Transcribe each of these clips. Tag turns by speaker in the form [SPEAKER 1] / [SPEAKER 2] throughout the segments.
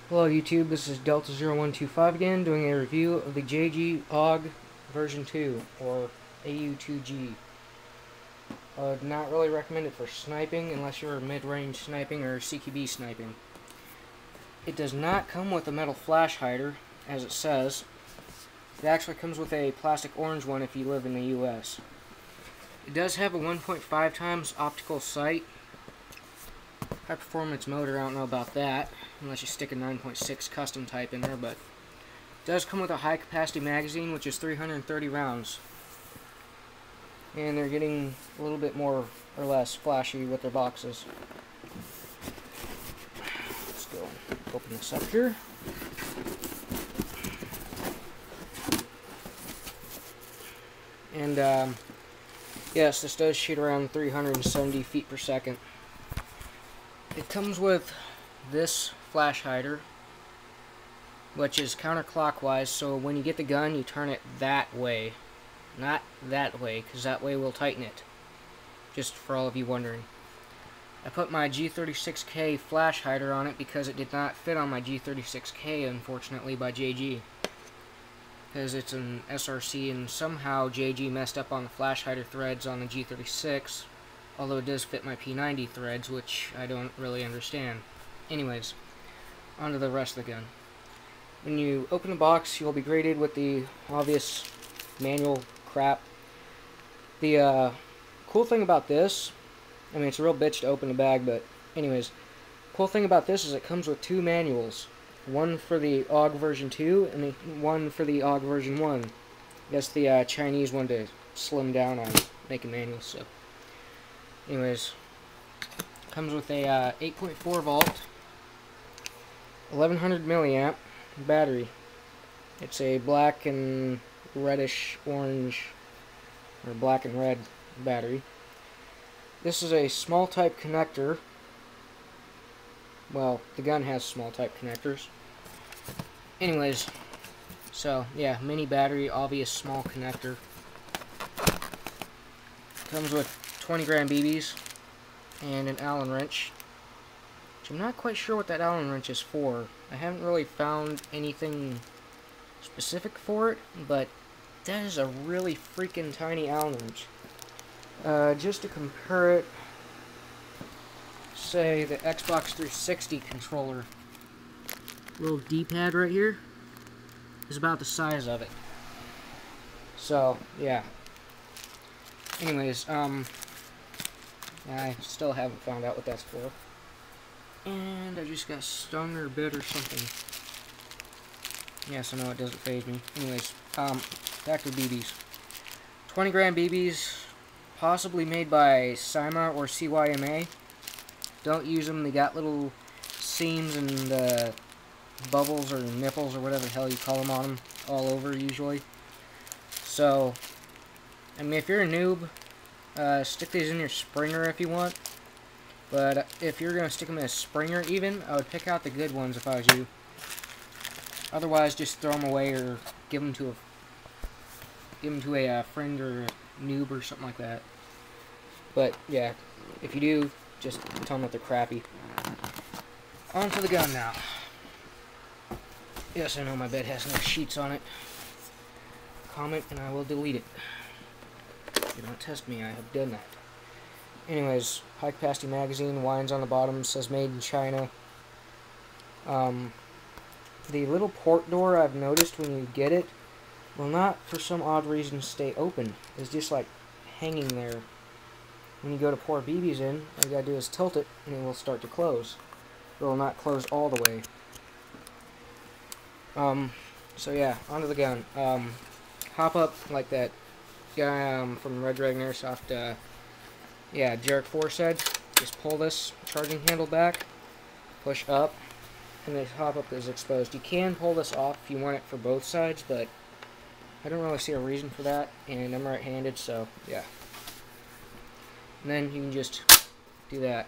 [SPEAKER 1] Hello YouTube, this is Delta0125 again, doing a review of the JG AUG version 2, or AU2G. I would not really recommend it for sniping unless you're mid-range sniping or CQB sniping. It does not come with a metal flash hider, as it says. It actually comes with a plastic orange one if you live in the US. It does have a 1.5 times optical sight. High performance motor, I don't know about that, unless you stick a 9.6 custom type in there, but it does come with a high capacity magazine, which is 330 rounds. And they're getting a little bit more or less flashy with their boxes. Let's go open this up here. And yes, this does shoot around 370 feet per second. It comes with this flash hider, which is counterclockwise, so when you get the gun, you turn it that way. Not that way, because that way will tighten it. Just for all of you wondering. I put my G36K flash hider on it because it did not fit on my G36K, unfortunately, by JG. Because it's an SRC, and somehow JG messed up on the flash hider threads on the G36. Although it does fit my P90 threads, which I don't really understand. Anyways, on to the rest of the gun. When you open the box, you'll be greeted with the obvious manual crap. The cool thing about this, I mean, it's a real bitch to open the bag, but anyways, cool thing about this is it comes with two manuals. One for the AUG version 2, and one for the AUG version 1. That's the Chinese one to slim down on, make a manual, so. Anyways, comes with a 8.4 volt, 1100 milliamp battery. It's a black and reddish orange, or black and red battery. This is a small type connector. Well, the gun has small type connectors. Anyways, so yeah, mini battery, obvious small connector. Comes with 20 gram BBs and an Allen wrench, which I'm not quite sure what that Allen wrench is for. I haven't really found anything specific for it, but that is a really freaking tiny Allen wrench. Just to compare it, say the Xbox 360 controller, little D-pad right here is about the size of it. So yeah. Anyways, I still haven't found out what that's for. And I just got stung or bit or something. Yes, I know it doesn't faze me. Anyways, back to BBs. 20 gram BBs, possibly made by Cyma or CYMA. Don't use them, they got little seams and bubbles or nipples or whatever the hell you call them on them all over usually. So, I mean, if you're a noob, stick these in your Springer if you want. But if you're going to stick them in a Springer even, I would pick out the good ones if I was you. Otherwise, just throw them away or give them to a friend or a noob or something like that. But yeah, if you do, just tell them that they're crappy. On to the gun now. Yes, I know my bed has no sheets on it. Comment and I will delete it. Do not test me, I have done that. Anyways, high capacity magazine, wines on the bottom, says made in China. The little port door I've noticed when you get it will not, for some odd reason, stay open. It's just like hanging there. When you go to pour BBs in, all you gotta do is tilt it and it will start to close. It will not close all the way. So yeah, onto the gun. Hop up like that guy from Red Dragon Airsoft, yeah, Jarek 4 said. Just pull this charging handle back, push up, and the hop up is exposed. You can pull this off if you want it for both sides, but I don't really see a reason for that, and I'm right-handed, so yeah. And then you can just do that.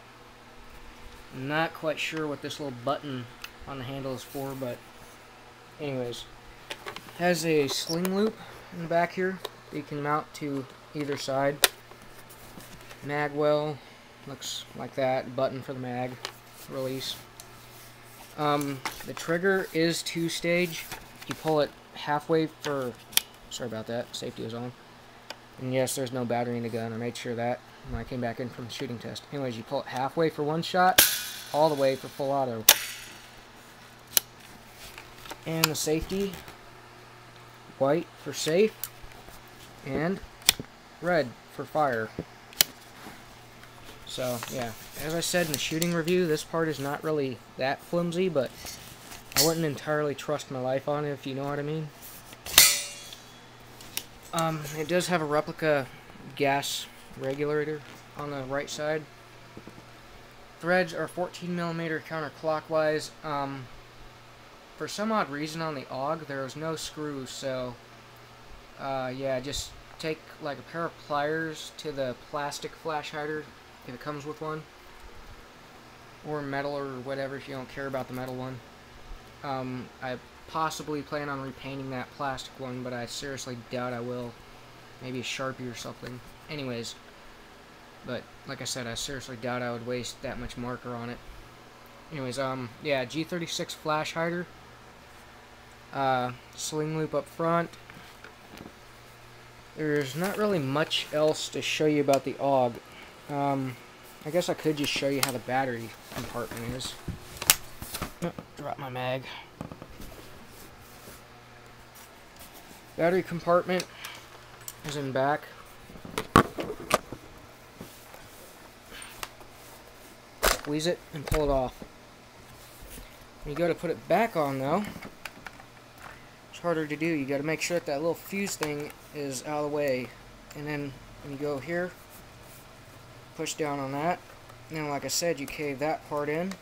[SPEAKER 1] I'm not quite sure what this little button on the handle is for, but anyways. Has a sling loop in the back here that you can mount to either side. Mag well, looks like that. Button for the mag release. The trigger is 2-stage. You pull it halfway for... Sorry about that. Safety was on. And yes, there's no battery in the gun. I made sure that when I came back in from the shooting test. Anyways, you pull it halfway for one shot, all the way for full auto. And the safety, white for safe, and red for fire. So, yeah. As I said in the shooting review, this part is not really that flimsy, but I wouldn't entirely trust my life on it, if you know what I mean. It does have a replica gas regulator on the right side. Threads are 14mm counterclockwise. For some odd reason on the AUG, there was no screws, so yeah, just take like a pair of pliers to the plastic flash hider, if it comes with one, or metal or whatever if you don't care about the metal one. I possibly plan on repainting that plastic one, but I seriously doubt I will. Maybe a Sharpie or something. Anyways, but like I said, I seriously doubt I would waste that much marker on it. Anyways, yeah, G36 flash hider. Sling loop up front. There's not really much else to show you about the AUG. I guess I could just show you how the battery compartment is. Oh, drop my mag. Battery compartment is in back. Squeeze it and pull it off. When you go to put it back on, though, it's harder to do. You got to make sure that that little fuse thing is out of the way, and then when you go here, push down on that. And then, like I said, you cave that part in,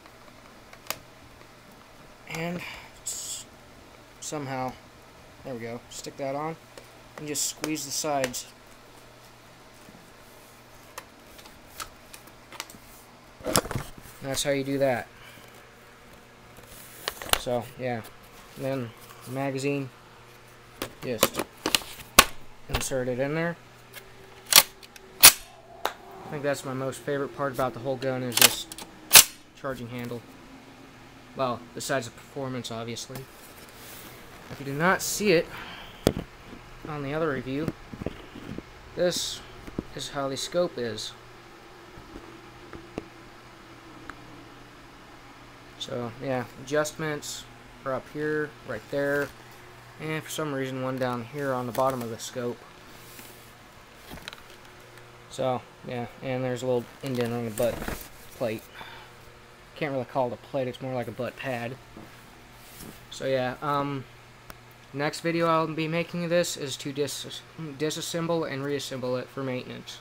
[SPEAKER 1] and somehow, there we go, stick that on, and just squeeze the sides. And that's how you do that. So, yeah. And then the magazine, just insert it in there. I think that's my most favorite part about the whole gun, is this charging handle. Well, besides the performance, obviously. If you do not see it on the other review, this is how the scope is. So, yeah, adjustments are up here, right there, and for some reason one down here on the bottom of the scope. So, yeah, and there's a little indent on the butt plate. Can't really call it a plate, it's more like a butt pad. So, yeah, next video I'll be making of this is to disassemble and reassemble it for maintenance.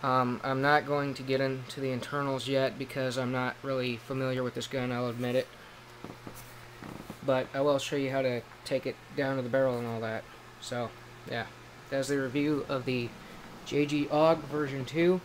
[SPEAKER 1] I'm not going to get into the internals yet because I'm not really familiar with this gun, I'll admit it. But I will show you how to take it down to the barrel and all that. So, yeah, that's the review of the JG AUG version 2.